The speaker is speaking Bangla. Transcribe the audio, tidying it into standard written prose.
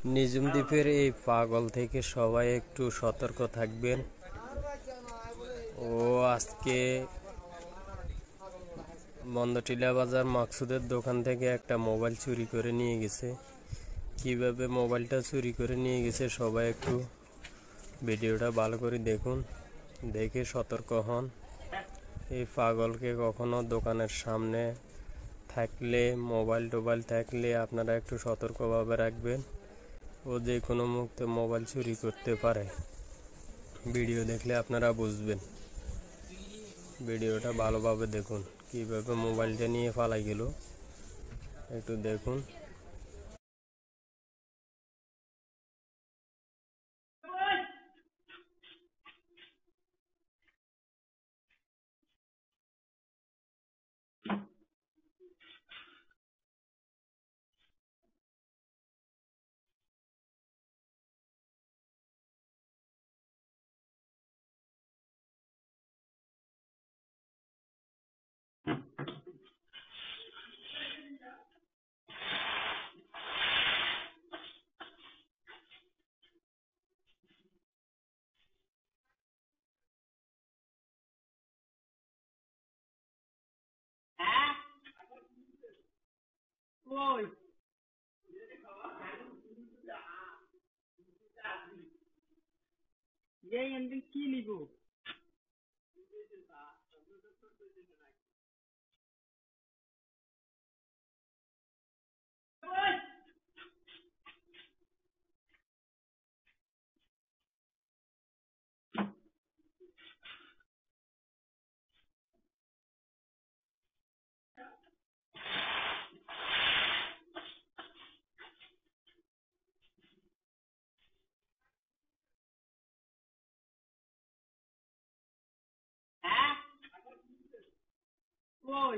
নিঝুম দ্বীপের এই পাগল থেকে সবাই একটু সতর্ক থাকবেন। ও আজকে বন্দটিলা বাজার মাকসুদের দোকান থেকে একটা মোবাইল চুরি করে নিয়ে গেছে। কিভাবে মোবাইলটা চুরি করে নিয়ে গেছে সবাই একটু ভিডিওটা ভালো করে দেখুন, দেখে সতর্ক হন। এই পাগলকে কখনো দোকানের সামনে থাকলে মোবাইল টোবাইল থাকলে আপনারা একটু সতর্কভাবে রাখবেন। ও যে কোনো মুহূর্তে মোবাইল চুরি করতে পারে। ভিডিও দেখলে আপনারা বুঝবেন। ভিডিওটা ভালোভাবে দেখুন, কিভাবে মোবাইলটা নিয়ে পালাই গেল একটু দেখুন। ওই এই এন্ডিং কি নিব ওই